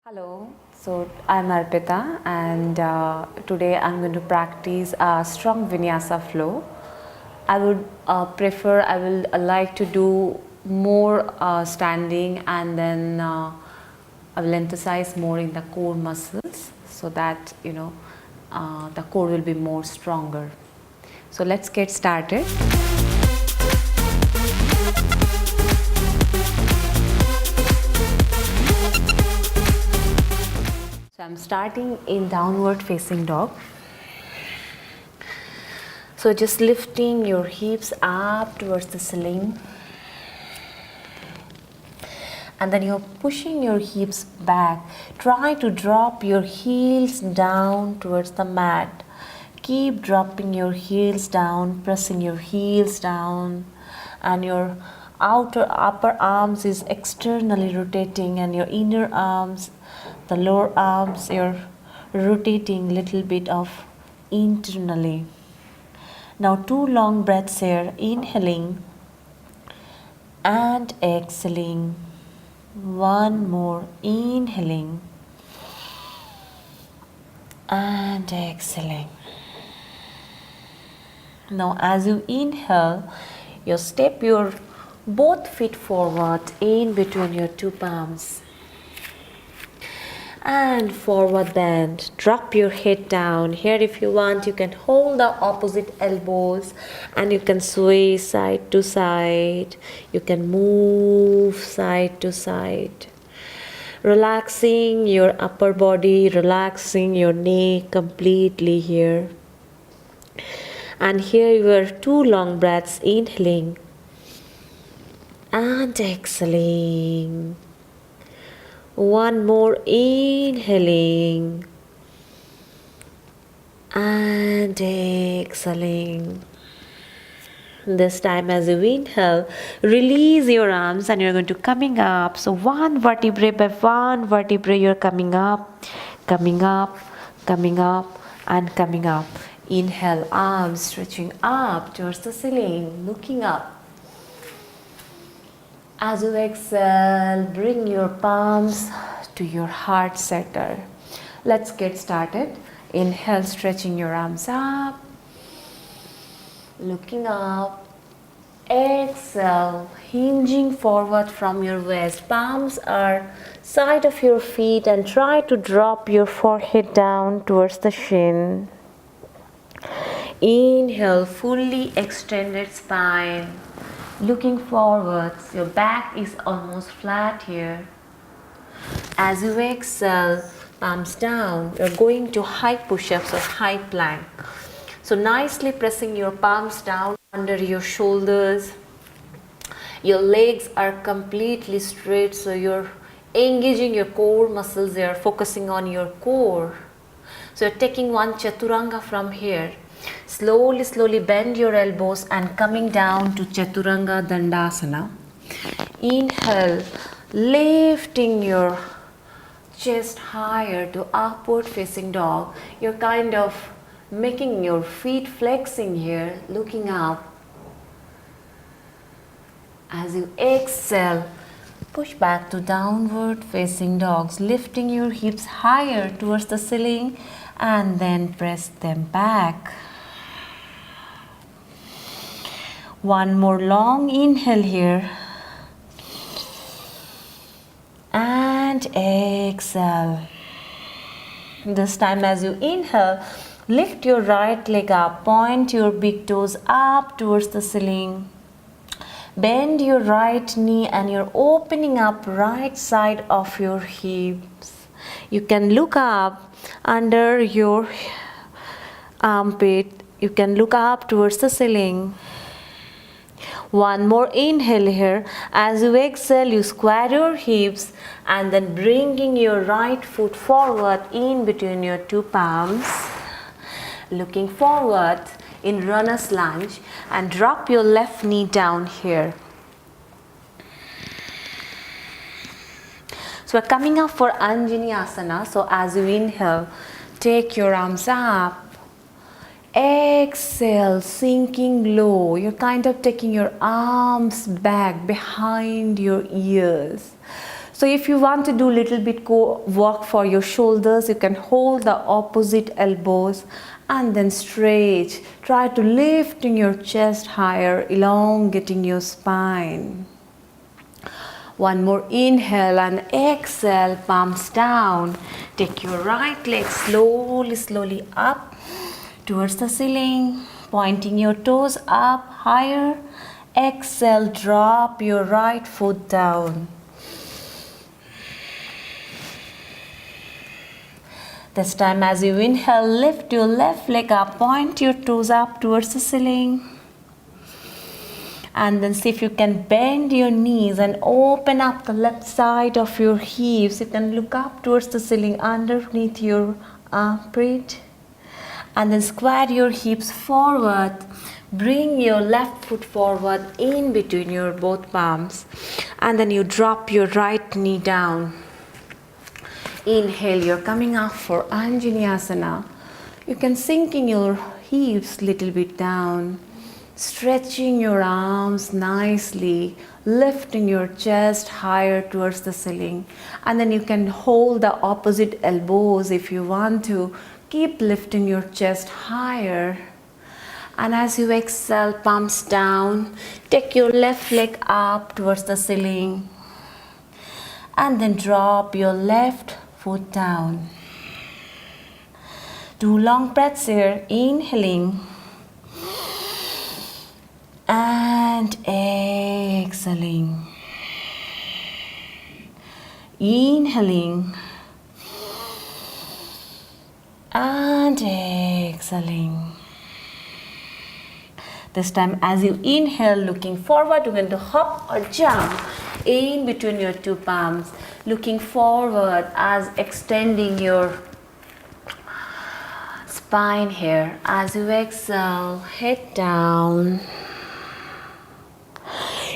Hello, so I'm Arpita and today I'm going to practice a strong Vinyasa flow. I would I will like to do more standing and then I will emphasize more in the core muscles so that the core will be more stronger. So let's get started. So I'm starting in downward facing dog. So just lifting your hips up towards the ceiling. And then you're pushing your hips back. Try to drop your heels down towards the mat. Keep dropping your heels down, pressing your heels down, and your upper arms is externally rotating, and your inner arms, the lower arms, you're rotating little bit of internally. Now 2 long breaths here, inhaling and exhaling. One more, inhaling and exhaling. Now as you inhale, you step your both feet forward in between your two palms. And forward bend. Drop your head down. Here if you want, you can hold the opposite elbows and you can sway side to side. You can move side to side. Relaxing your upper body, relaxing your neck completely here. And here your 2 long breaths, inhaling and exhaling. One more, inhaling and exhaling. This time as you inhale, release your arms and you're going to coming up. So one vertebrae by one vertebrae you're coming up, coming up, coming up and coming up. Inhale, arms stretching up towards the ceiling, looking up. As you exhale, bring your palms to your heart center. Let's get started. Inhale, stretching your arms up, looking up. Exhale, hinging forward from your waist. Palms are side of your feet and try to drop your forehead down towards the shin. Inhale, fully extended spine. Looking forwards, your back is almost flat here. As you exhale, palms down, you're going to high push-ups or high plank. So nicely pressing your palms down under your shoulders. Your legs are completely straight, so you're engaging your core muscles, you're focusing on your core. So you're taking one chaturanga from here. Slowly bend your elbows and coming down to Chaturanga Dandasana. Inhale, lifting your chest higher to upward facing dog. You're kind of making your feet flexing here, looking up. As you exhale, push back to downward facing dogs, lifting your hips higher towards the ceiling and then press them back. One more long inhale here and exhale. This time as you inhale, lift your right leg up, point your big toes up towards the ceiling. Bend your right knee and you're opening up right side of your hips. You can look up under your armpit. You can look up towards the ceiling. One more inhale here. As you exhale, you square your hips and then bringing your right foot forward in between your two palms. Looking forward in runner's lunge and drop your left knee down here. So we're coming up for Anjani Asana. So as you inhale, take your arms up. Exhale, sinking low. You're kind of taking your arms back behind your ears. So if you want to do little bit work for your shoulders, you can hold the opposite elbows and then stretch. Try to lifting your chest higher, elongating your spine. One more inhale and exhale, palms down. Take your right leg slowly up towards the ceiling, pointing your toes up higher. Exhale, drop your right foot down. This time as you inhale, lift your left leg up, point your toes up towards the ceiling. And then see if you can bend your knees and open up the left side of your hips. You can look up towards the ceiling underneath your armpit. And then square your hips forward. Bring your left foot forward in between your both palms. And then you drop your right knee down. Inhale, you're coming up for Anjaneyasana. You can sink in your hips little bit down, stretching your arms nicely, lifting your chest higher towards the ceiling. And then you can hold the opposite elbows if you want to. Keep lifting your chest higher. And as you exhale, palms down, take your left leg up towards the ceiling. And then drop your left foot down. 2 long breaths here, inhaling and exhaling. Inhaling and exhaling. This time as you inhale, looking forward, you're going to hop or jump in between your 2 palms, looking forward as extending your spine here. As you exhale, head down.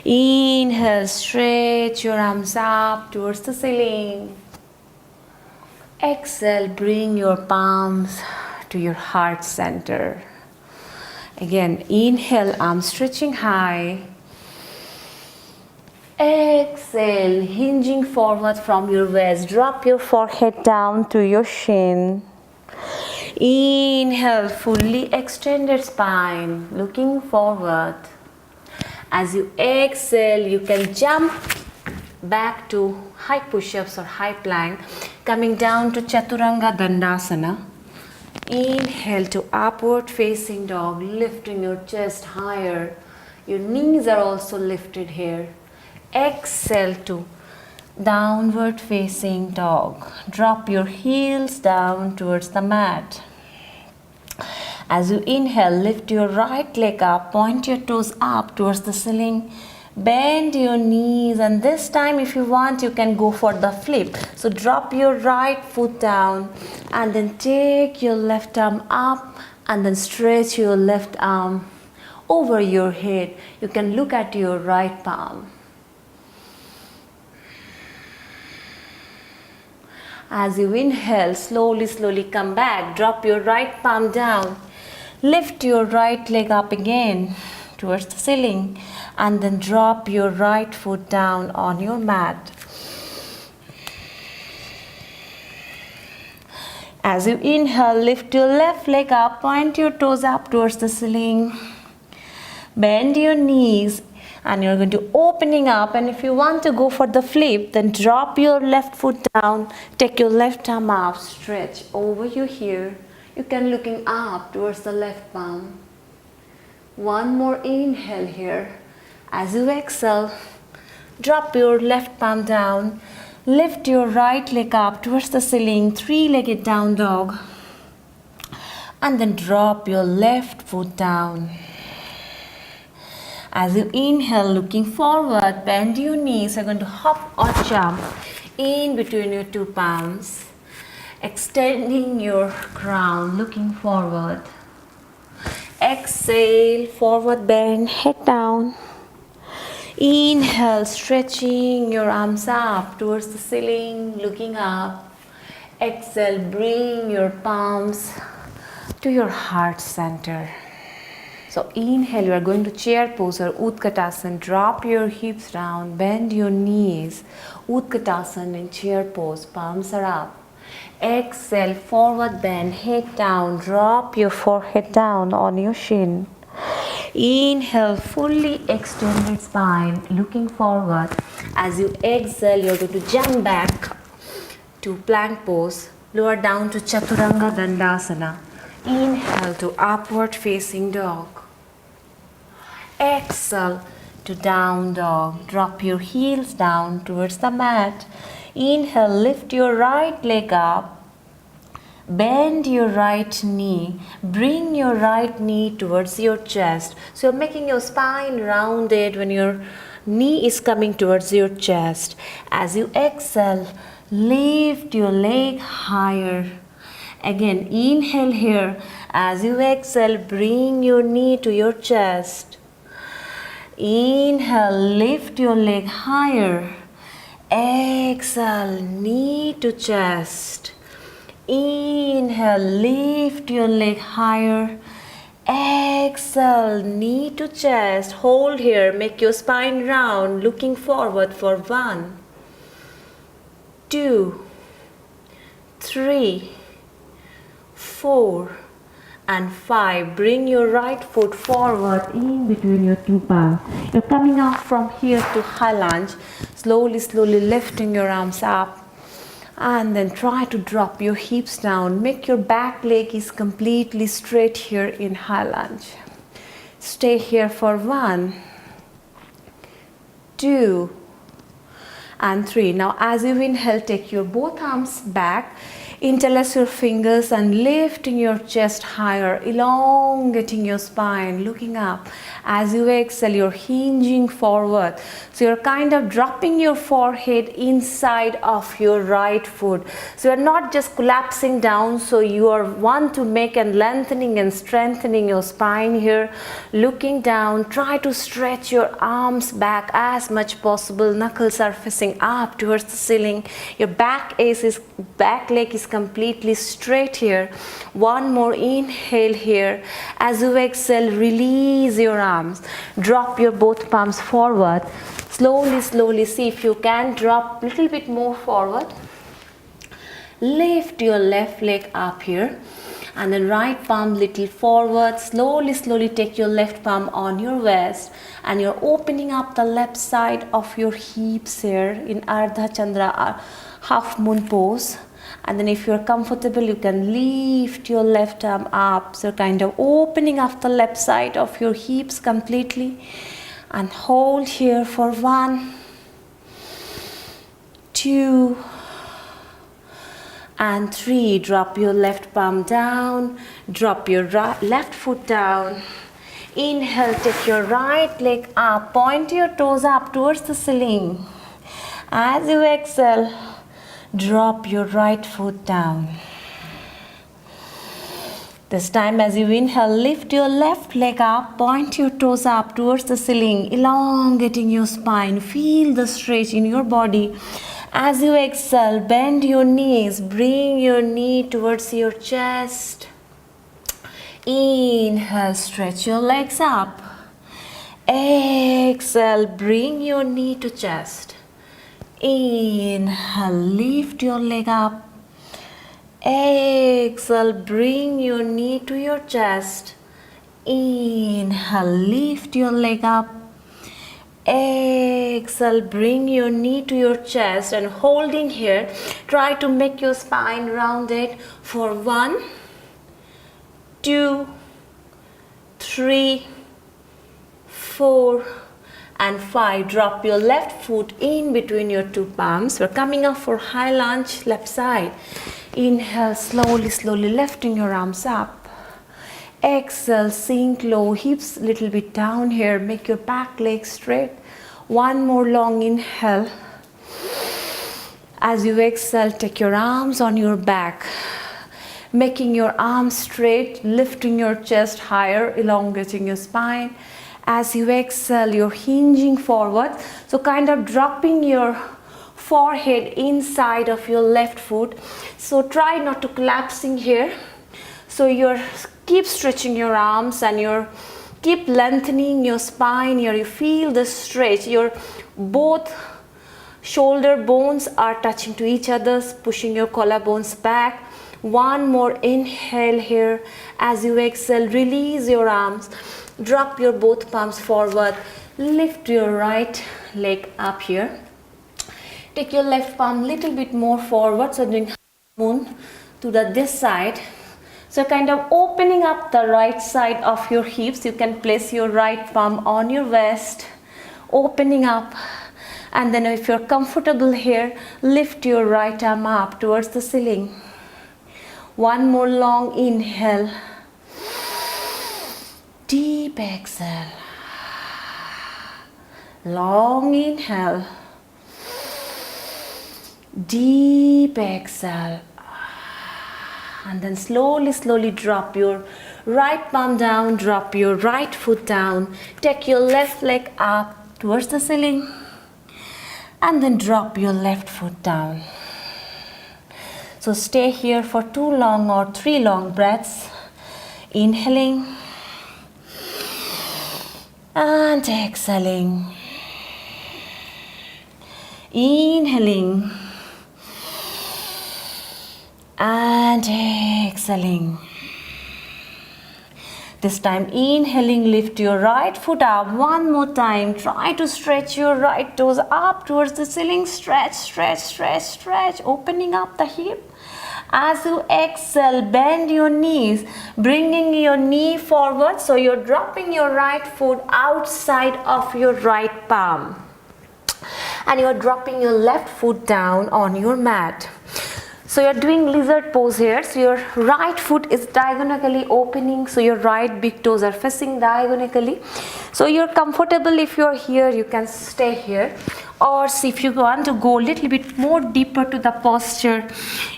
Inhale, stretch your arms up towards the ceiling. Exhale, bring your palms to your heart center. Again, inhale, arms stretching high. Exhale, hinging forward from your waist. Drop your forehead down to your shin. Inhale, fully extended spine, looking forward. As you exhale, you can jump back to high push-ups or high plank, coming down to Chaturanga Dandasana. Inhale to upward facing dog, lifting your chest higher. Your knees are also lifted here. Exhale to downward facing dog. Drop your heels down towards the mat. As you inhale, lift your right leg up, point your toes up towards the ceiling. Bend your knees, and this time if you want you can go for the flip. So drop your right foot down and then take your left arm up and then stretch your left arm over your head. You can look at your right palm. As you inhale, slowly come back. Drop your right palm down. Lift your right leg up again towards the ceiling and then drop your right foot down on your mat. As you inhale, lift your left leg up, point your toes up towards the ceiling. Bend your knees and you're going to opening up, and if you want to go for the flip, then drop your left foot down, take your left arm up, stretch over you here. You can looking up towards the left palm. One more inhale here. As you exhale, drop your left palm down, lift your right leg up towards the ceiling, 3-legged down dog, and then drop your left foot down. As you inhale, looking forward, bend your knees. You're going to hop or jump in between your 2 palms, extending your crown, looking forward. Exhale, forward bend, head down. Inhale, stretching your arms up towards the ceiling, looking up. Exhale, bring your palms to your heart center. So inhale, you are going to chair pose or Utkatasana. Drop your hips down, bend your knees. Utkatasana in chair pose, palms are up. Exhale, forward bend, head down. Drop your forehead down on your shin. Inhale, fully extended spine, looking forward. As you exhale, you're going to jump back to plank pose. Lower down to Chaturanga Dandasana. Inhale to upward facing dog. Exhale to down dog. Drop your heels down towards the mat. Inhale, lift your right leg up. Bend your right knee. Bring your right knee towards your chest. So you're making your spine rounded when your knee is coming towards your chest. As you exhale, lift your leg higher. Again, inhale here. As you exhale, bring your knee to your chest. Inhale, lift your leg higher. Exhale, knee to chest. Inhale, lift your leg higher. Exhale, knee to chest. Hold here, make your spine round, looking forward for 1, 2, 3, 4 and 5. Bring your right foot forward in between your two palms. You're coming up from here to high lunge. Slowly lifting your arms up. And then try to drop your hips down. Make your back leg is completely straight here in high lunge. Stay here for 1, 2 and 3. Now as you inhale, take your both arms back. Interlace your fingers and lifting your chest higher, elongating your spine, looking up. As you exhale, you're hinging forward. So you're kind of dropping your forehead inside of your right foot. So you're not just collapsing down. So you are want to make and lengthening and strengthening your spine here. Looking down, try to stretch your arms back as much possible. Knuckles are facing up towards the ceiling. Your back leg is completely straight here. One more inhale here. As you exhale, release your arms. Drop your both palms forward. Slowly see if you can drop a little bit more forward. Lift your left leg up here. And then right palm little forward. Slowly take your left palm on your waist. And you're opening up the left side of your hips here in Ardha Chandra, half moon pose. And then if you're comfortable, you can lift your left arm up. So kind of opening up the left side of your hips completely. And hold here for 1, 2 and 3. Drop your left palm down. Drop your left foot down. Inhale, take your right leg up. Point your toes up towards the ceiling. As you exhale, drop your right foot down. This time as you inhale, lift your left leg up, point your toes up towards the ceiling, elongating your spine. Feel the stretch in your body. As you exhale, bend your knees, bring your knee towards your chest. Inhale, stretch your legs up. Exhale, bring your knee to chest. Inhale, lift your leg up. Exhale, bring your knee to your chest. Inhale, lift your leg up. Exhale, bring your knee to your chest and holding here, try to make your spine rounded for 1, 2, 3, 4 and 5. Drop your left foot in between your two palms. We're coming up for high lunge, left side. Inhale, slowly lifting your arms up. Exhale, sink low, hips little bit down here. Make your back leg straight. One more long inhale. As you exhale, take your arms on your back. Making your arms straight, lifting your chest higher, elongating your spine. As you exhale, you're hinging forward. So kind of dropping your forehead inside of your left foot. So try not to collapsing here. So you're keep stretching your arms and you're keep lengthening your spine here. You feel the stretch. Your both shoulder bones are touching to each other, pushing your collarbones back. One more inhale here. As you exhale, release your arms. Drop your both palms forward. Lift your right leg up here. Take your left palm little bit more forward, so doing moon to this side. So kind of opening up the right side of your hips. You can place your right palm on your waist, opening up. And then if you're comfortable here, lift your right arm up towards the ceiling. One more long inhale. Deep exhale. Long inhale. Deep exhale. And then slowly drop your right palm down, drop your right foot down. Take your left leg up towards the ceiling. And then drop your left foot down. So stay here for 2 long or 3 long breaths. Inhaling. And exhaling. Inhaling. And exhaling. This time inhaling, lift your right foot up. One more time. Try to stretch your right toes up towards the ceiling. Stretch, stretch, stretch, stretch. Opening up the hip. As you exhale, bend your knees, bringing your knee forward. So you're dropping your right foot outside of your right palm. And you're dropping your left foot down on your mat. So you're doing lizard pose here. So your right foot is diagonally opening. So your right big toes are facing diagonally. So you're comfortable if you're here, you can stay here. Or see if you want to go a little bit more deeper to the posture,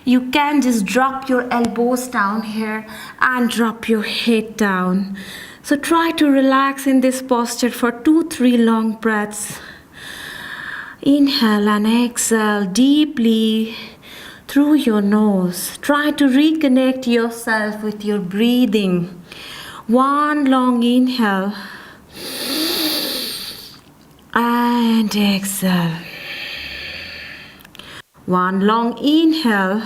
you can just drop your elbows down here and drop your head down. So try to relax in this posture for 2-3 long breaths. Inhale and exhale deeply through your nose. Try to reconnect yourself with your breathing. One long inhale and exhale. One long inhale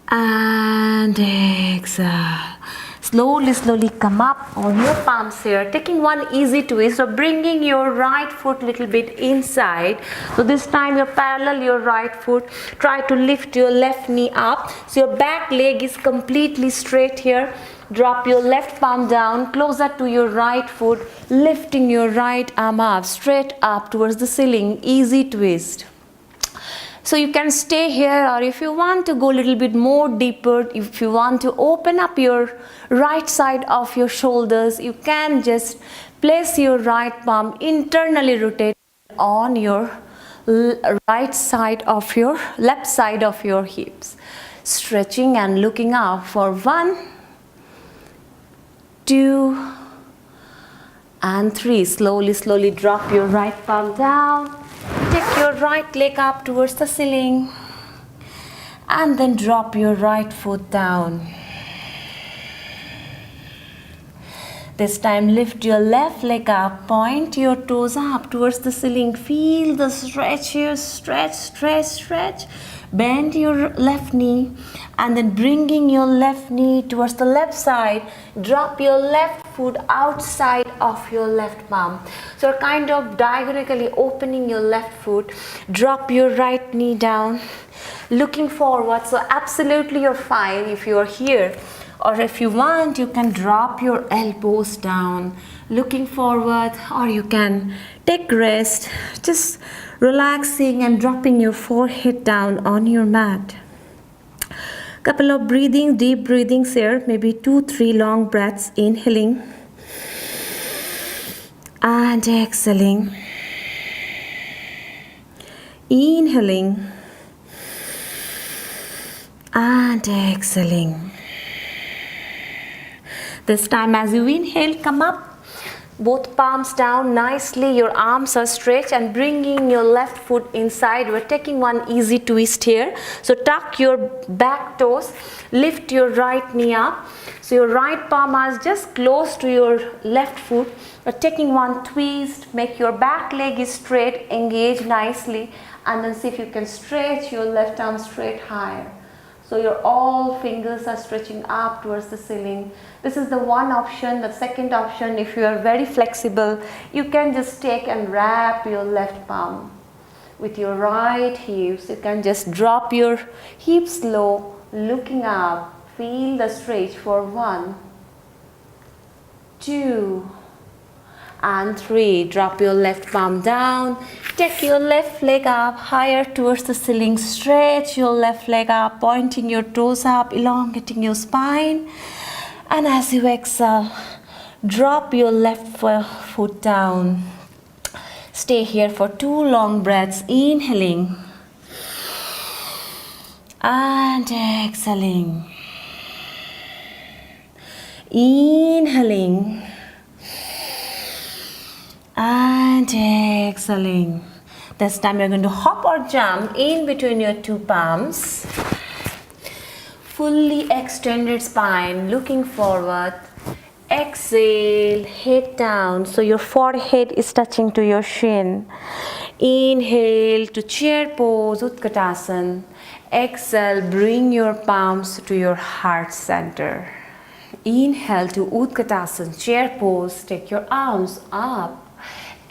and exhale. Slowly come up on your palms here, taking one easy twist. So bringing your right foot little bit inside. So this time you're parallel your right foot. Try to lift your left knee up. So your back leg is completely straight here. Drop your left palm down, closer to your right foot, lifting your right arm up, straight up towards the ceiling. Easy twist. So you can stay here, or if you want to go a little bit more deeper, if you want to open up your right side of your shoulders, you can just place your right palm internally rotate on your right side of your left side of your hips. Stretching and looking up for 1, 2 and 3. Slowly drop your right palm down. Take your right leg up towards the ceiling and then drop your right foot down. This time lift your left leg up, point your toes up towards the ceiling. Feel the stretch here, stretch. Bend your left knee and then bringing your left knee towards the left side. Drop your left foot outside of your left palm. So you're kind of diagonally opening your left foot. Drop your right knee down, looking forward. So absolutely you're fine if you're here. Or if you want, you can drop your elbows down, looking forward, or you can take rest, just relaxing and dropping your forehead down on your mat. Couple of deep breathings here, maybe 2-3 long breaths, inhaling and exhaling. Inhaling and exhaling. This time as you inhale, come up. Both palms down nicely, your arms are stretched and bringing your left foot inside. We're taking one easy twist here. So tuck your back toes, lift your right knee up. So your right palm is just close to your left foot. We're taking one twist, make your back leg is straight, engage nicely, and then see if you can stretch your left arm straight higher. So your all fingers are stretching up towards the ceiling. This is the one option. The second option, if you are very flexible, you can just take and wrap your left palm with your right hips. You can just drop your hips low, looking up. Feel the stretch for 1, 2, and 3. Drop your left palm down. Take your left leg up higher towards the ceiling. Stretch your left leg up, pointing your toes up, elongating your spine. And as you exhale, drop your left foot down. Stay here for 2 long breaths. Inhaling and exhaling. Inhaling and exhaling. This time you're going to hop or jump in between your 2 palms. Fully extended spine, looking forward. Exhale, head down, so your forehead is touching to your shin. Inhale to chair pose, Utkatasana. Exhale, bring your palms to your heart center. Inhale to Utkatasana, chair pose, take your arms up.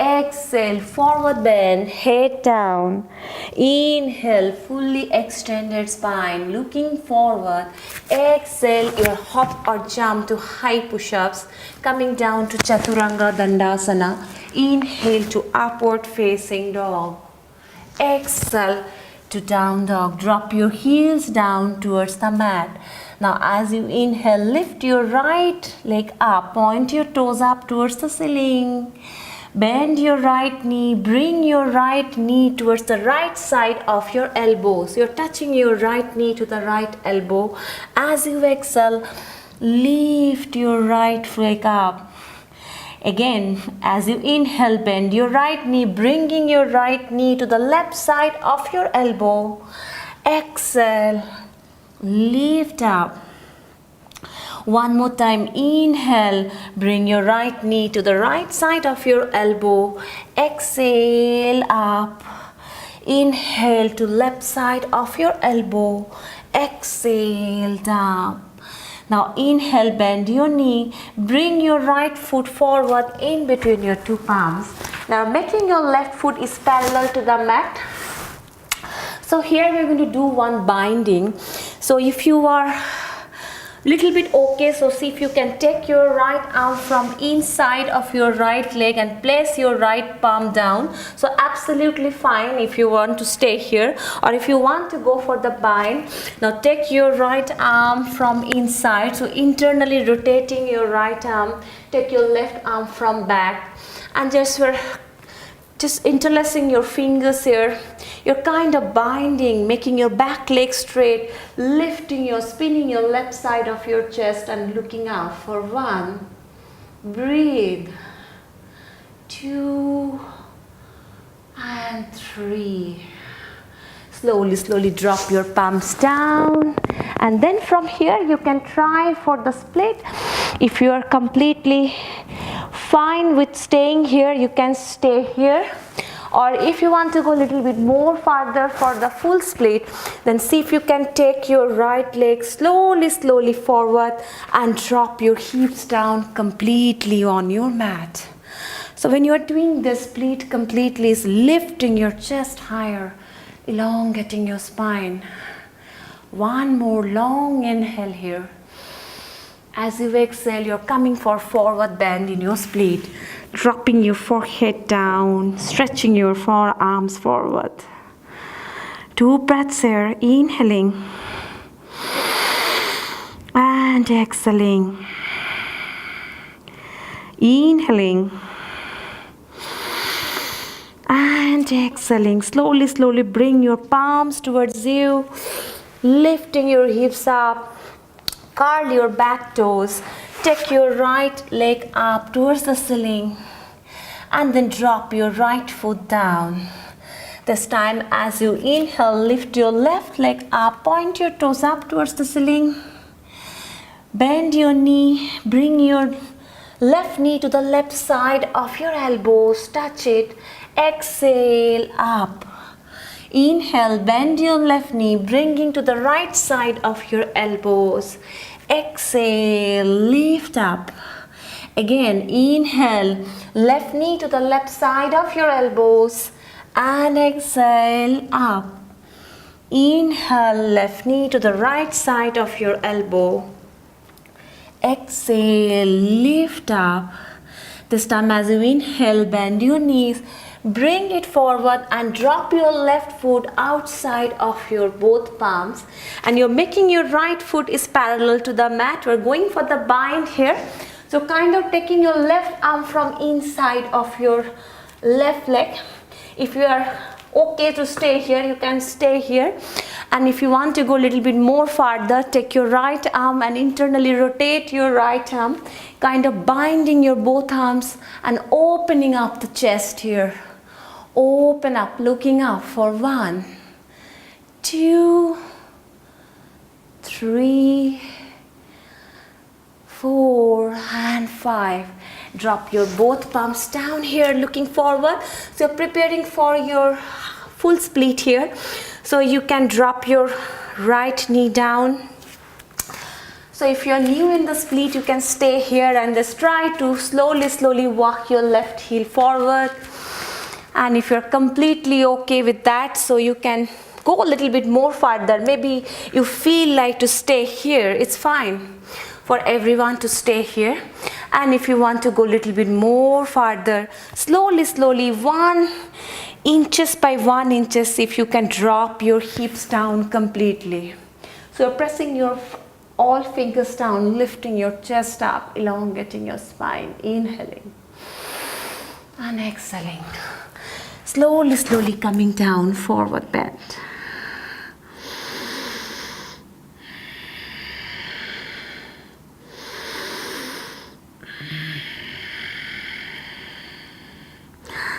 Exhale, forward bend, head down. Inhale, fully extended spine, looking forward. Exhale, your hop or jump to high push-ups, coming down to Chaturanga Dandasana. Inhale to upward facing dog. Exhale to down dog. Drop your heels down towards the mat. Now as you inhale, lift your right leg up, point your toes up towards the ceiling. Bend your right knee, bring your right knee towards the right side of your elbows. You're touching your right knee to the right elbow. As you exhale, lift your right leg up. Again, as you inhale, bend your right knee, bringing your right knee to the left side of your elbow. Exhale, lift up. One more time, inhale, bring your right knee to the right side of your elbow. Exhale, up. Inhale to left side of your elbow. Exhale, down. Now inhale, bend your knee, bring your right foot forward in between your 2 palms. Now making your left foot is parallel to the mat. So here we're going to do one binding. So if you are little bit okay, so see if you can take your right arm from inside of your right leg and place your right palm down. So absolutely fine if you want to stay here, or if you want to go for the bind. Now take your right arm from inside, so internally rotating your right arm. Take your left arm from back and just interlacing your fingers here. You're kind of binding, making your back leg straight, lifting your, spinning your left side of your chest and looking out for 1. Breathe. 2 and 3. Slowly drop your palms down. And then from here you can try for the split. If you are completely fine with staying here, you can stay here. Or if you want to go a little bit more farther for the full split, then see if you can take your right leg slowly forward and drop your hips down completely on your mat. So when you are doing this split completely, is lifting your chest higher, elongating your spine. One more long inhale here. As you exhale, you're coming for forward bend in your split. Dropping your forehead down, stretching your forearms forward. 2 breaths here, inhaling and exhaling. Inhaling and exhaling. Slowly bring your palms towards you, lifting your hips up. Curl your back toes. Take your right leg up towards the ceiling and then drop your right foot down. This time as you inhale, lift your left leg up, point your toes up towards the ceiling. Bend your knee, bring your left knee to the left side of your elbows, touch it. Exhale up. Inhale, bend your left knee, bringing to the right side of your elbows. Exhale, lift up. Again, inhale, left knee to the left side of your elbows and exhale up. Inhale, left knee to the right side of your elbow. Exhale, lift up. This time as you inhale, bend your knees. Bring it forward and drop your left foot outside of your both palms. And you're making your right foot is parallel to the mat. We're going for the bind here. So kind of taking your left arm from inside of your left leg. If you are okay to stay here, you can stay here. And if you want to go a little bit more farther, take your right arm and internally rotate your right arm. Kind of binding your both arms and opening up the chest here. Open up, looking up for 1, 2, 3, 4 and 5. Drop your both palms down here, looking forward. So you're preparing for your full split here. So you can drop your right knee down. So if you're new in the split, you can stay here and just try to slowly walk your left heel forward. And if you're completely okay with that, so you can go a little bit more farther. Maybe you feel like to stay here. It's fine for everyone to stay here. And if you want to go a little bit more farther, slowly 1 inches by 1 inches, if you can drop your hips down completely. So you're pressing your all fingers down, lifting your chest up, elongating your spine, inhaling and exhaling. Slowly coming down, forward bend.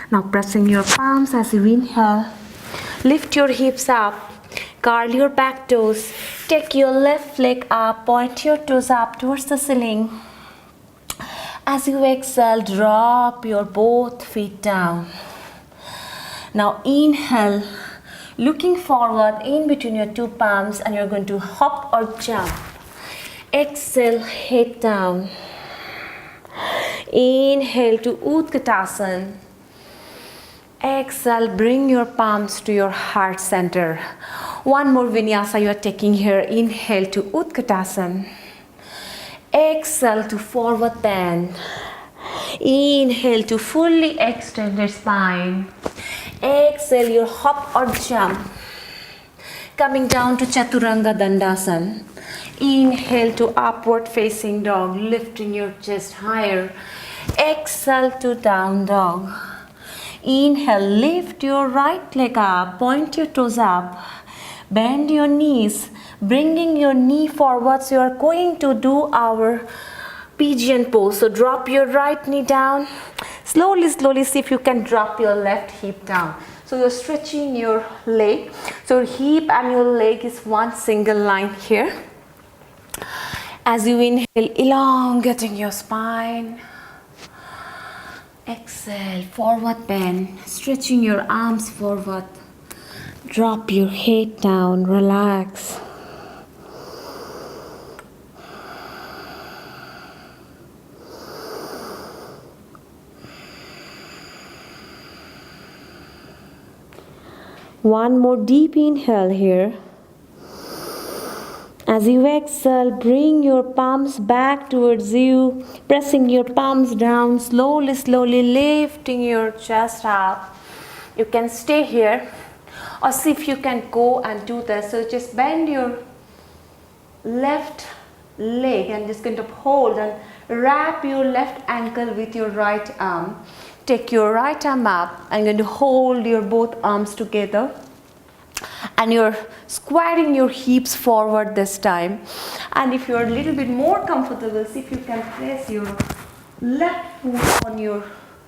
Now pressing your palms as you inhale. Lift your hips up. Curl your back toes. Take your left leg up. Point your toes up towards the ceiling. As you exhale, drop your both feet down. Now inhale, looking forward in between your two palms, and you're going to hop or jump. Exhale, head down. Inhale to Utkatasana. Exhale, bring your palms to your heart center. One more vinyasa you are taking here. Inhale to Utkatasana. Exhale to forward bend. Inhale to fully extended spine. Exhale, your hop or jump. Coming down to Chaturanga Dandasana. Inhale to upward facing dog, lifting your chest higher. Exhale to down dog. Inhale, lift your right leg up, point your toes up, bend your knees, bringing your knee forward. So you are going to do our pigeon pose. So drop your right knee down. Slowly see if you can drop your left hip down. So you're stretching your leg. So your hip and your leg is one single line here. As you inhale, elongating your spine. Exhale, forward bend, stretching your arms forward. Drop your head down, relax. One more deep inhale here. As you exhale, bring your palms back towards you, pressing your palms down, slowly lifting your chest up. You can stay here or see if you can go and do this. So just bend your left leg and just kind of hold and wrap your left ankle with your right arm. Take your right arm up and going to hold your both arms together and you're squaring your hips forward this time. And if you're a little bit more comfortable, see if you can place your left foot on your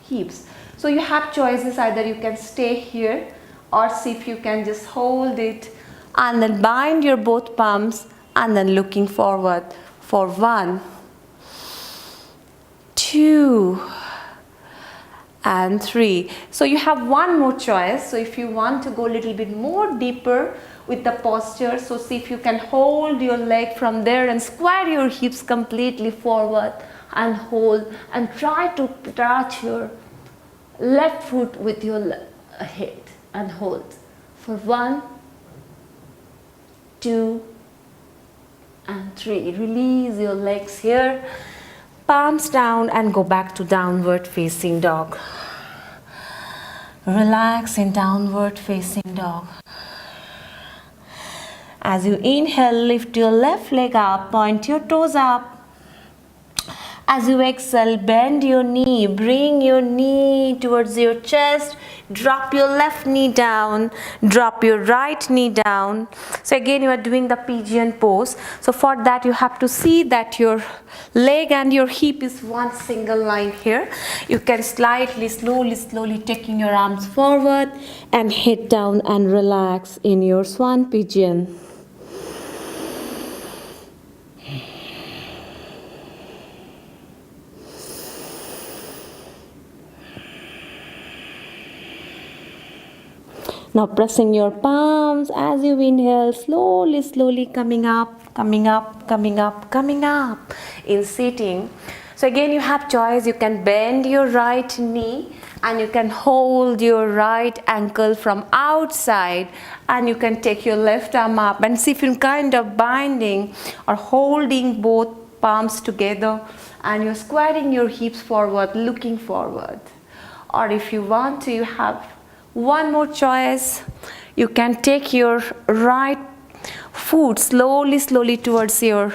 hips. So you have choices, either you can stay here or see if you can just hold it and then bind your both palms and then looking forward for 1, 2 and 3. So you have one more choice. So if you want to go a little bit more deeper with the posture, so see if you can hold your leg from there and square your hips completely forward and hold, and try to touch your left foot with your head and hold for 1, 2 and 3. Release your legs here, palms down, and go back to downward facing dog. Relax in downward facing dog. As you inhale, lift your left leg up, point your toes up. As you exhale, bend your knee, bring your knee towards your chest, drop your left knee down, drop your right knee down. So again, you are doing the pigeon pose. So for that, you have to see that your leg and your hip is one single line here. You can slightly, slowly taking your arms forward and head down and relax in your swan pigeon. Now pressing your palms as you inhale, slowly coming up, coming up, coming up, coming up in sitting. So again, you have choice. You can bend your right knee and you can hold your right ankle from outside, and you can take your left arm up and see if you're kind of binding or holding both palms together, and you're squaring your hips forward, looking forward. Or if you want to, you have one more choice. You can take your right foot slowly towards your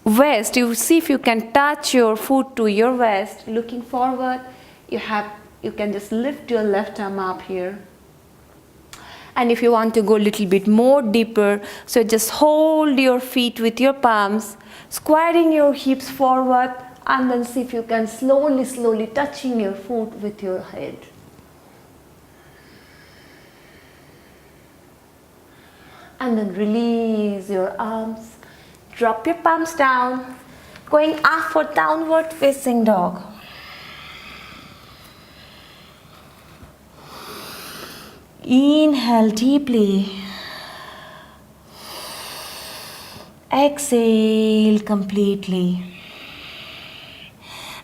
waist. You see if you can touch your foot to your waist, looking forward. You can just lift your left arm up here. And if you want to go a little bit more deeper, so just hold your feet with your palms, squaring your hips forward, and then see if you can slowly touching your foot with your head. And then release your arms, drop your palms down, going up for downward facing dog. Inhale deeply, exhale completely.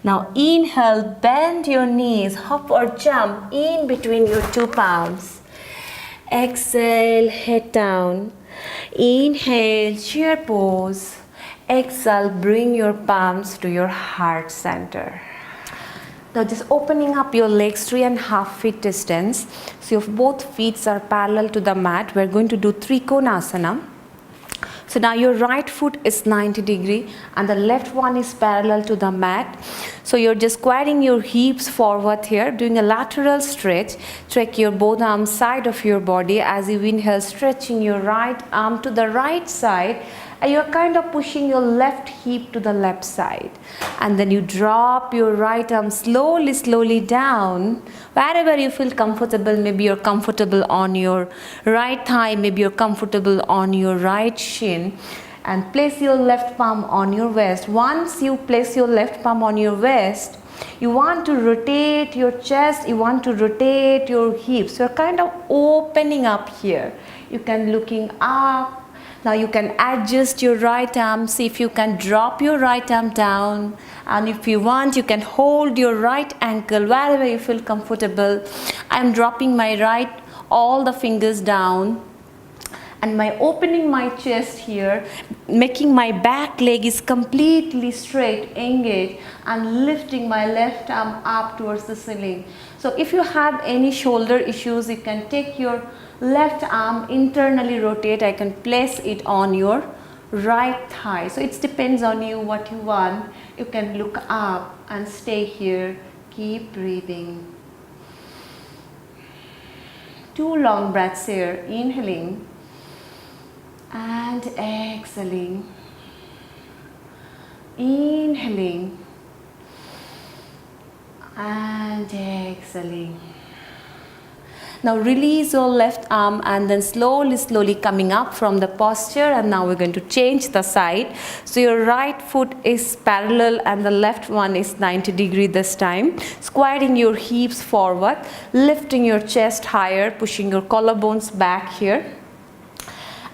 Now inhale, bend your knees, hop or jump in between your two palms. Exhale, head down. Inhale, chair pose. Exhale, bring your palms to your heart center. Now just opening up your legs 3.5 feet distance. So your both feet are parallel to the mat. We're going to do Trikonasana. So now your right foot is 90 degree and the left one is parallel to the mat. So you're just squaring your hips forward here, doing a lateral stretch. Take your both arms side of your body as you inhale, stretching your right arm to the right side. And you're kind of pushing your left hip to the left side. And then you drop your right arm slowly down. Wherever you feel comfortable, maybe you're comfortable on your right thigh, maybe you're comfortable on your right shin. And place your left palm on your waist. Once you place your left palm on your waist, you want to rotate your chest, you want to rotate your hips. You're kind of opening up here. You can looking up. Now you can adjust your right arm, see if you can drop your right arm down, and if you want you can hold your right ankle wherever you feel comfortable. I'm dropping my right, all the fingers down, and my opening my chest here, making my back leg is completely straight, engaged, and lifting my left arm up towards the ceiling. So if you have any shoulder issues, you can take your left arm, internally rotate. I can place it on your right thigh. So it depends on you what you want. You can look up and stay here. Keep breathing. 2 long breaths here. Inhaling and exhaling, inhaling and exhaling. Now release your left arm and then slowly coming up from the posture, and now we're going to change the side. So your right foot is parallel and the left one is 90 degree this time. Squatting your hips forward, lifting your chest higher, pushing your collarbones back here.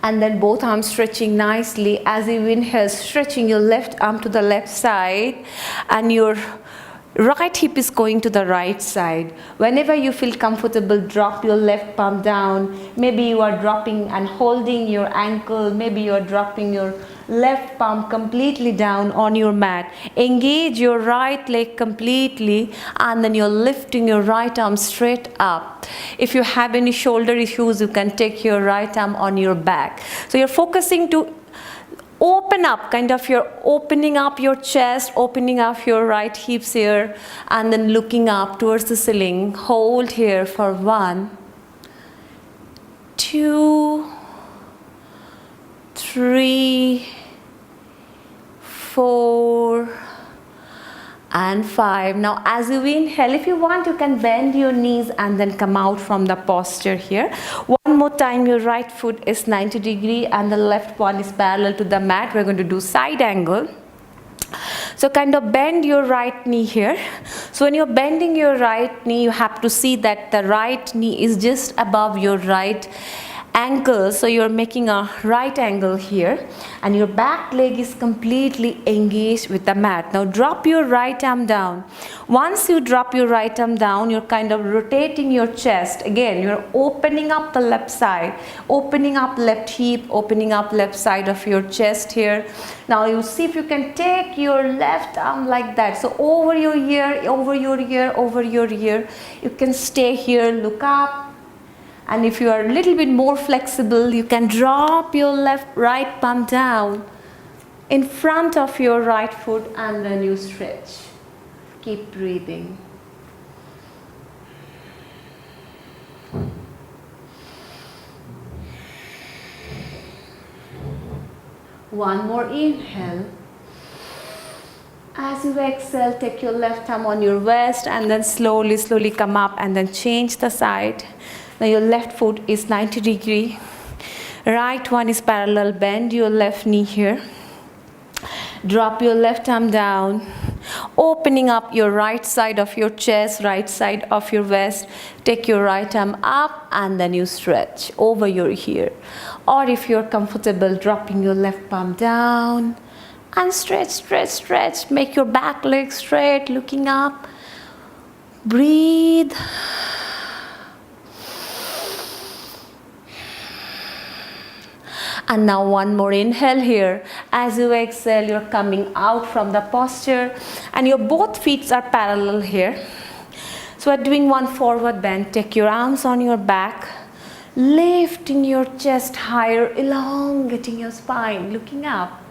And then both arms stretching nicely. As you inhale, stretching your left arm to the left side and your right hip is going to the right side. Whenever you feel comfortable, drop your left palm down. Maybe you are dropping and holding your ankle. Maybe you are dropping your left palm completely down on your mat. Engage your right leg completely and then you're lifting your right arm straight up. If you have any shoulder issues, you can take your right arm on your back. So you're focusing to open up, kind of you're opening up your chest, opening up your right hips here, and then looking up towards the ceiling. Hold here for 1, 2, 3, 4, and 5. Now as you inhale, if you want, you can bend your knees and then come out from the posture here. One more time, your right foot is 90 degree and the left one is parallel to the mat. We're going to do side angle. So kind of bend your right knee here. So when you're bending your right knee, you have to see that the right knee is just above your right ankle. So you're making a right angle here and your back leg is completely engaged with the mat. Now drop your right arm down. Once you drop your right arm down, you're kind of rotating your chest. Again, you're opening up the left side, opening up left hip, opening up left side of your chest here. Now you see if you can take your left arm like that. So over your ear, over your ear, over your ear. You can stay here, look up. And if you are a little bit more flexible, you can drop your right palm down in front of your right foot and then you stretch. Keep breathing. One more inhale. As you exhale, take your left arm on your waist and then slowly come up and then change the side. Now your left foot is 90 degree. Right one is parallel. Bend your left knee here. Drop your left arm down. Opening up your right side of your chest, right side of your waist. Take your right arm up and then you stretch over your ear. Or if you're comfortable, dropping your left palm down and stretch. Make your back leg straight, looking up. Breathe. And now one more inhale here. As you exhale, you're coming out from the posture and your both feet are parallel here. So we're doing one forward bend. Take your arms on your back, lifting your chest higher, elongating your spine, looking up.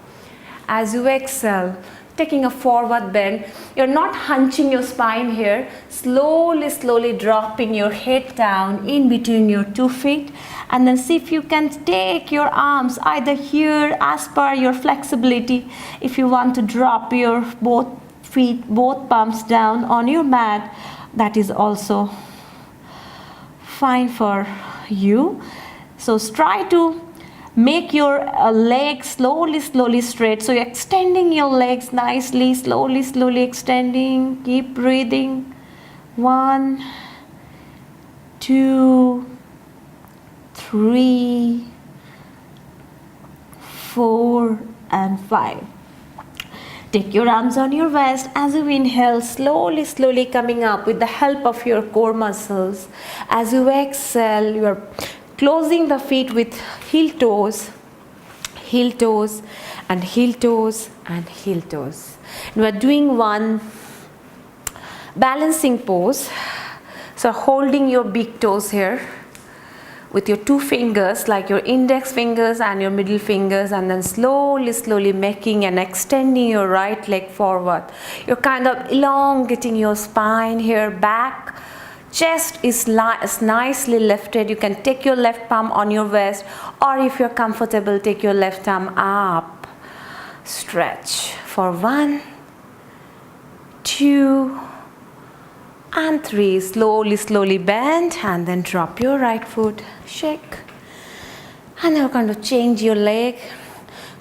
As you exhale, taking a forward bend. You're not hunching your spine here. Slowly dropping your head down in between your 2 feet. And then see if you can take your arms either here as per your flexibility. If you want to drop your both feet, both palms down on your mat, that is also fine for you. So try to make your legs slowly straight. So you're extending your legs nicely, slowly extending. Keep breathing. 1, 2, 3, 4, and 5. Take your arms on your waist. As you inhale, slowly coming up with the help of your core muscles. As you exhale, you are closing the feet with heel toes, and heel toes, and heel toes. And we are doing one balancing pose. So holding your big toes here with your 2 fingers, like your index fingers and your middle fingers, and then slowly making and extending your right leg forward. You're kind of elongating your spine here, back, Chest is nicely lifted. You can take your left palm on your waist, or if you're comfortable, take your left arm up. Stretch for 1, 2, and 3. Slowly bend and then drop your right foot. Shake. And now we're going to change your leg.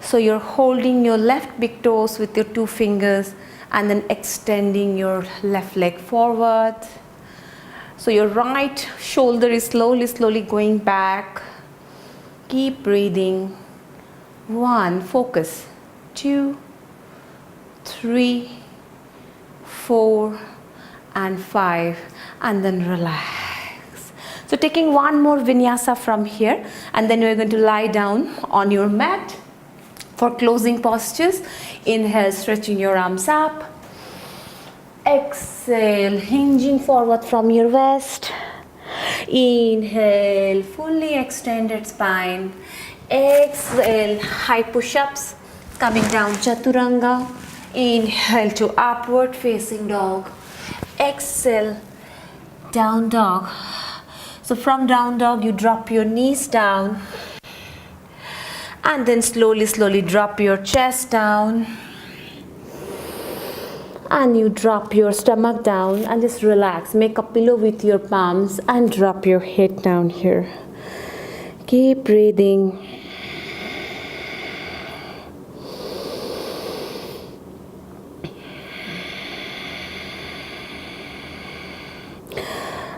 So you're holding your left big toes with your 2 fingers and then extending your left leg forward. So your right shoulder is slowly going back. Keep breathing. 1, focus. 2, 3, 4, and 5, and then relax. So taking one more vinyasa from here, and then you're going to lie down on your mat for closing postures. Inhale, stretching your arms up. Exhale, hinging forward from your waist. Inhale, fully extended spine. Exhale, high push-ups, coming down chaturanga. Inhale to upward facing dog. Exhale, down dog. So from down dog, you drop your knees down and then slowly drop your chest down, and you drop your stomach down and just relax. Make a pillow with your palms and drop your head down here. Keep breathing.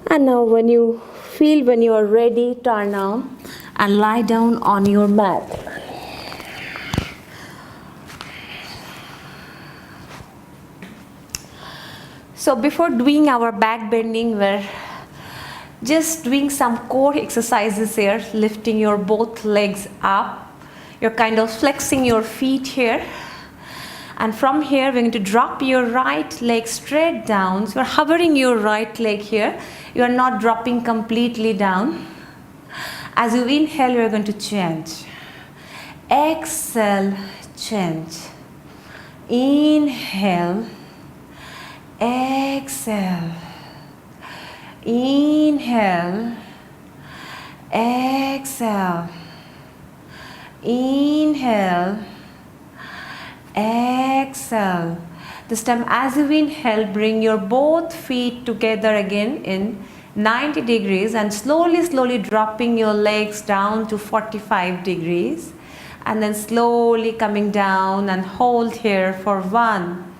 And now when you are ready, turn on and lie down on your mat. So before doing our back bending, we're just doing some core exercises here, lifting your both legs up. You're kind of flexing your feet here. And from here, we're going to drop your right leg straight down. So you're hovering your right leg here. You are not dropping completely down. As you inhale, you're going to change. Exhale, change. Inhale. Exhale. Inhale. Exhale. Inhale. Exhale. This time as you inhale, bring your both feet together again in 90 degrees and slowly dropping your legs down to 45 degrees, and then slowly coming down and hold here for 1,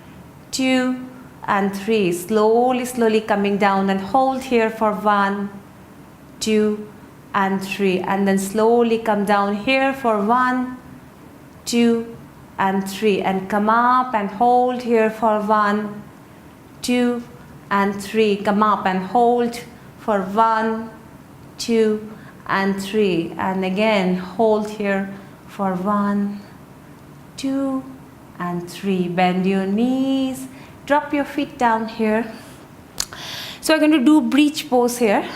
2, and 3. Slowly coming down and hold here for 1, 2, and 3, and then slowly come down here for 1, 2, and 3, and come up and hold here for 1, 2, and 3. Come up and hold for 1, 2, and 3, and again hold here for 1, 2, and 3. Bend your knees, drop your feet down here. So we're going to do bridge pose here.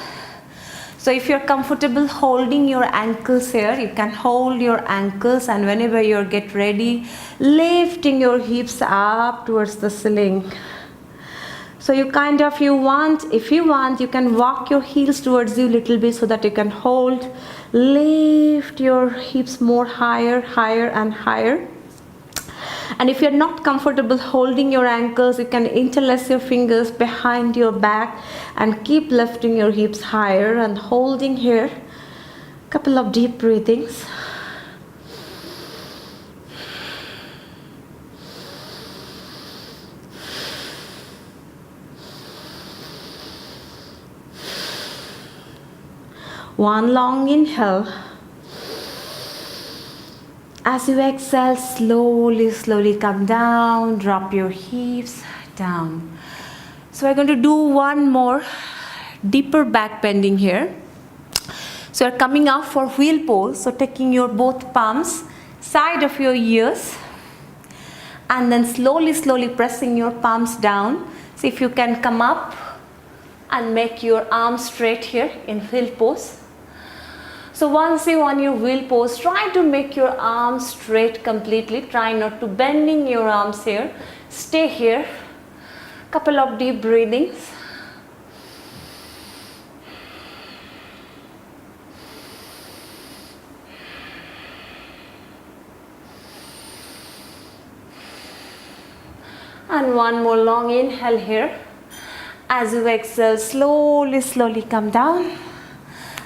So if you're comfortable holding your ankles here, you can hold your ankles, and whenever you get ready, lifting your hips up towards the ceiling. So you kind of, if you want, you can walk your heels towards you a little bit so that you can hold, lift your hips more higher and higher. And if you're not comfortable holding your ankles, you can interlace your fingers behind your back and keep lifting your hips higher and holding here. Couple of deep breathings. One long inhale. As you exhale, slowly come down, drop your hips down. So we're going to do one more deeper back bending here. So you're coming up for wheel pose. So taking your both palms side of your ears and then slowly pressing your palms down. See if you can come up and make your arms straight here in wheel pose. So once you're on your wheel pose, try to make your arms straight completely. Try not to bending your arms here. Stay here. Couple of deep breathings. And one more long inhale here. As you exhale, slowly, slowly come down.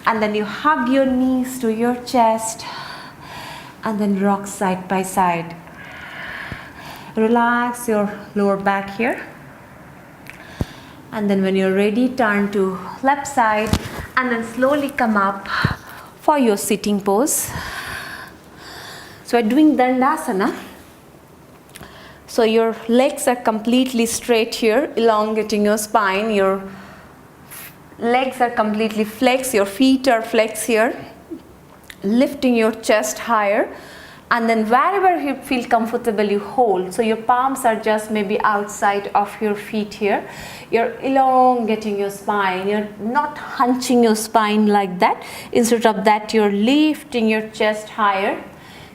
And then you hug your knees to your chest. And then rock side by side. Relax your lower back here. And then when you're ready, turn to left side. And then slowly come up for your sitting pose. So we're doing Dandasana. So your legs are completely straight here, elongating your spine. Your legs are completely flexed. Your feet are flexed here, lifting your chest higher. And then wherever you feel comfortable, you hold. So your palms are just maybe outside of your feet here. You're elongating your spine. You're not hunching your spine like that. Instead of that, you're lifting your chest higher.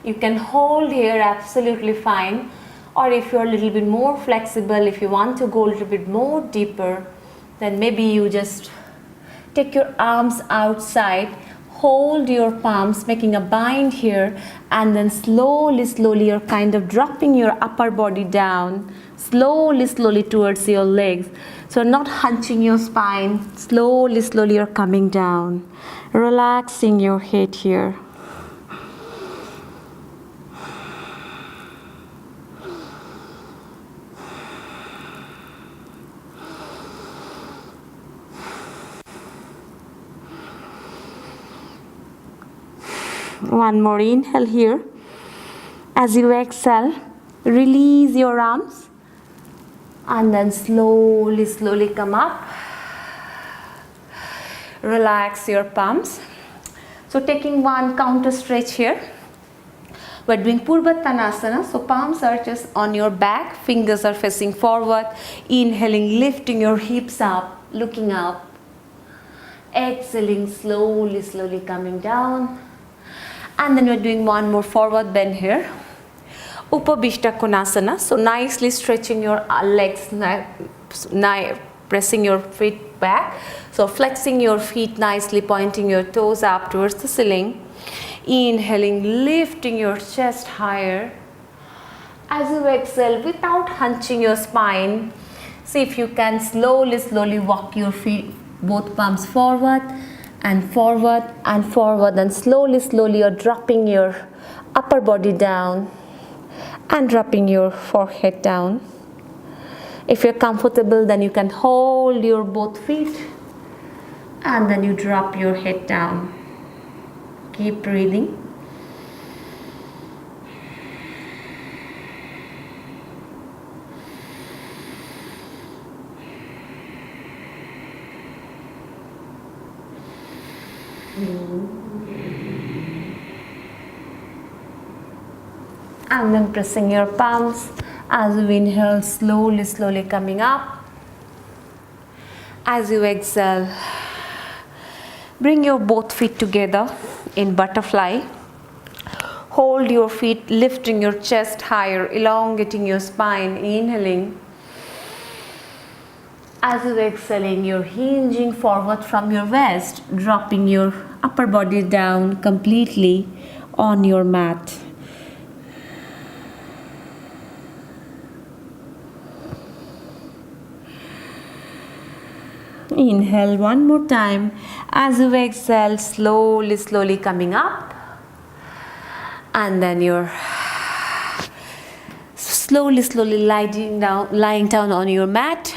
You can hold here absolutely fine. Or if you're a little bit more flexible, if you want to go a little bit more deeper, then maybe you just take your arms outside, hold your palms, making a bind here, and then slowly, slowly you're kind of dropping your upper body down, slowly, slowly towards your legs. So not hunching your spine, slowly, slowly you're coming down, relaxing your head here. One more inhale here. As you exhale, release your arms and then slowly, slowly come up. Relax your palms. So taking one counter stretch here. We're doing Purvattanasana. So palms are just on your back, fingers are facing forward. Inhaling, lifting your hips up, looking up. Exhaling, slowly, slowly coming down. And then we're doing one more forward bend here. Upabhishta Konasana. So nicely stretching your legs, pressing your feet back. So flexing your feet nicely, pointing your toes up towards the ceiling. Inhaling, lifting your chest higher. As you exhale, without hunching your spine, see if you can slowly, slowly walk your feet, both palms forward and forward and forward, and slowly, slowly you're dropping your upper body down and dropping your forehead down. If you're comfortable, then you can hold your both feet and then you drop your head down. Keep breathing. And then pressing your palms as you inhale, slowly, slowly coming up. As you exhale, bring your both feet together in butterfly. Hold your feet, lifting your chest higher, elongating your spine, inhaling. As you exhaling, you're hinging forward from your waist, dropping your upper body down completely on your mat. Inhale one more time. As you exhale, slowly, slowly coming up. And then you're slowly, slowly lying down on your mat.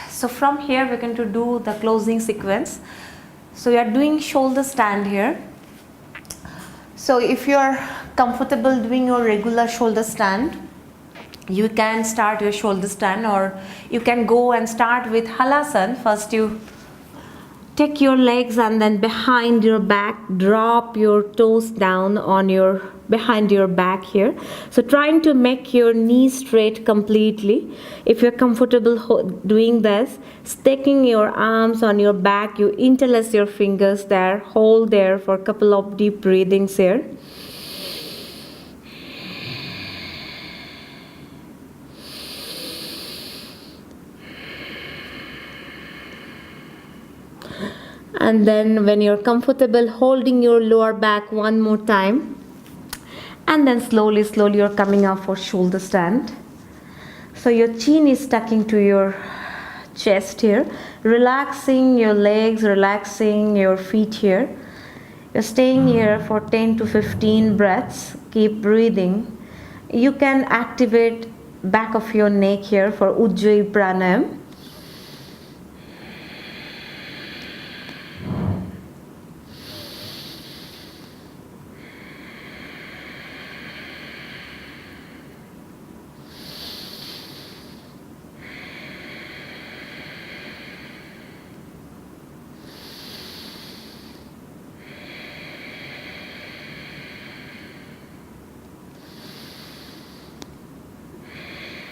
So from here we're going to do the closing sequence. So we are doing shoulder stand here. So if you're comfortable doing your regular shoulder stand, you can start your shoulder stand, or you can go and start with halasana. First you take your legs and then behind your back, drop your toes down on your behind your back here. So trying to make your knees straight completely. If you're comfortable doing this, sticking your arms on your back, you interlace your fingers there, hold there for a couple of deep breathings here. And then when you're comfortable, holding your lower back one more time. And then slowly, slowly you're coming up for shoulder stand. So your chin is tucking to your chest here, relaxing your legs, relaxing your feet here. You're staying here for 10 to 15 breaths. Keep breathing. You can activate back of your neck here for Ujjayi Pranayam.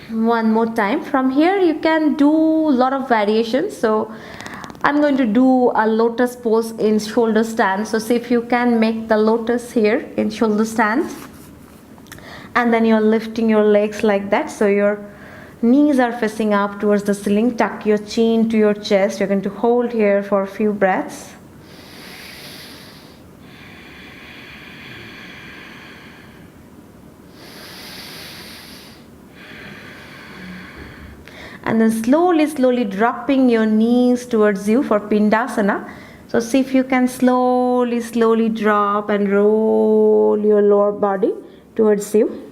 One more time. From here you can do a lot of variations. So I'm going to do a lotus pose in shoulder stand. So see if you can make the lotus here in shoulder stand, and then you're lifting your legs like that, so your knees are facing up towards the ceiling. Tuck your chin to your chest. You're going to hold here for a few breaths. And then slowly dropping your knees towards you for Pindasana. So see if you can slowly drop and roll your lower body towards you.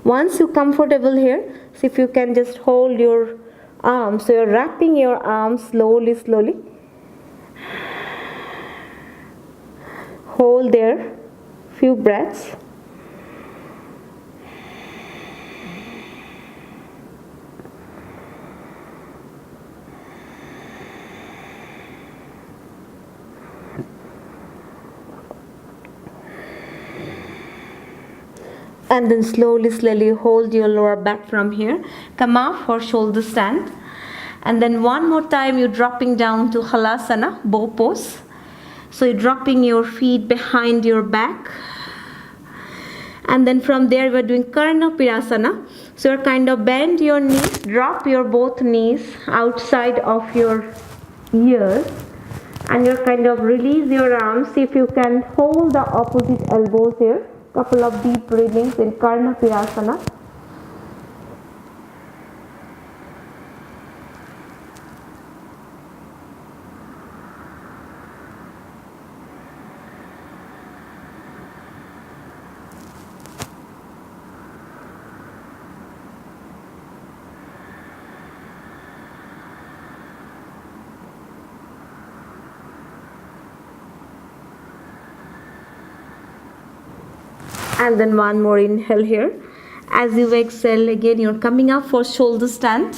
Once you're comfortable here, see if you can just hold your arms. So you're wrapping your arms slowly. Hold there few breaths. And then slowly hold your lower back from here. Come up for shoulder stand. And then one more time you're dropping down to Halasana, bow pose. So you're dropping your feet behind your back. And then from there we're doing Karna Pirasana. So you're kind of bend your knees, drop your both knees outside of your ears. And you're kind of release your arms. See if you can hold the opposite elbows here. Couple of deep breathings in Karna Pirasana. And then one more inhale here. As you exhale again, you're coming up for shoulder stand.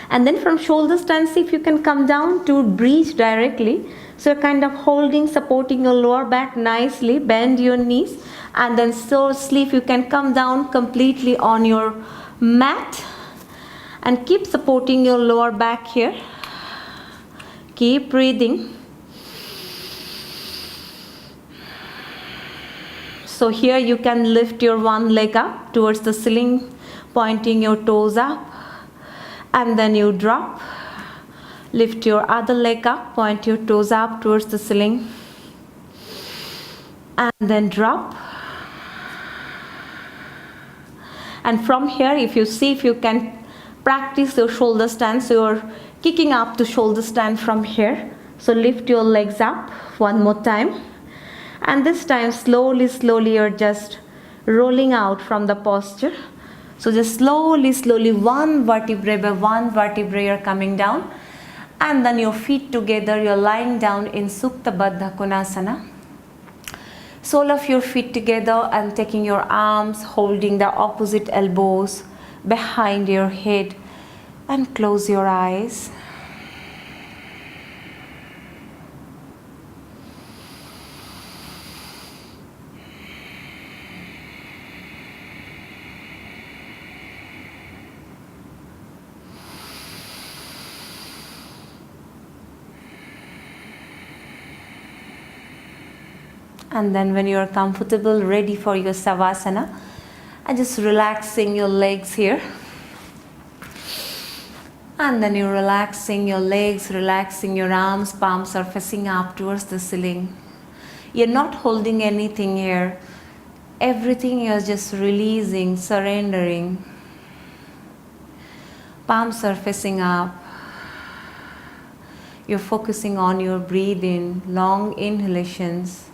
And then from shoulder stand, see if you can come down to bridge directly. So you're kind of holding, supporting your lower back nicely. Bend your knees. And then slowly if you can come down completely on your mat. And keep supporting your lower back here. Keep breathing. So here you can lift your one leg up towards the ceiling, pointing your toes up, and then you drop. Lift your other leg up, point your toes up towards the ceiling, and then drop. And from here, if you see if you can practice your shoulder stand, so you're kicking up to shoulder stand from here. So lift your legs up one more time. And this time slowly you're just rolling out from the posture. So just slowly one vertebrae by one vertebrae you're coming down. And then your feet together, you're lying down in Supta Baddha Konasana. Sole of your feet together and taking your arms, holding the opposite elbows behind your head, and close your eyes. And then when you are comfortable, ready for your Savasana, and just relaxing your legs here. And then you're relaxing your legs, relaxing your arms, palms are facing up towards the ceiling. You're not holding anything here. Everything you're just releasing, surrendering. Palms surfacing up. You're focusing on your breathing, long inhalations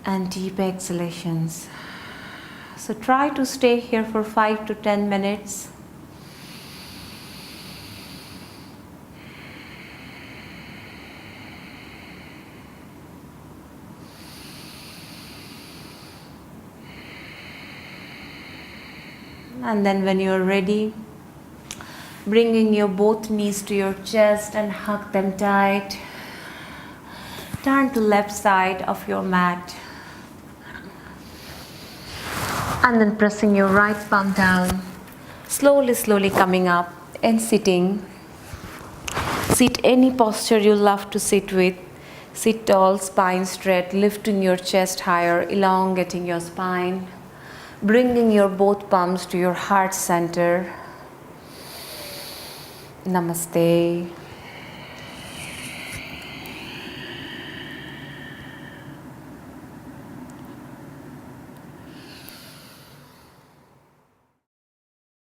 and deep exhalations. So try to stay here for 5 to 10 minutes. And then when you're ready, bringing your both knees to your chest and hug them tight. Turn to left side of your mat. And then pressing your right palm down. Slowly coming up and sitting. Sit any posture you love to sit with. Sit tall, spine straight, lifting your chest higher, elongating your spine. Bringing your both palms to your heart center. Namaste.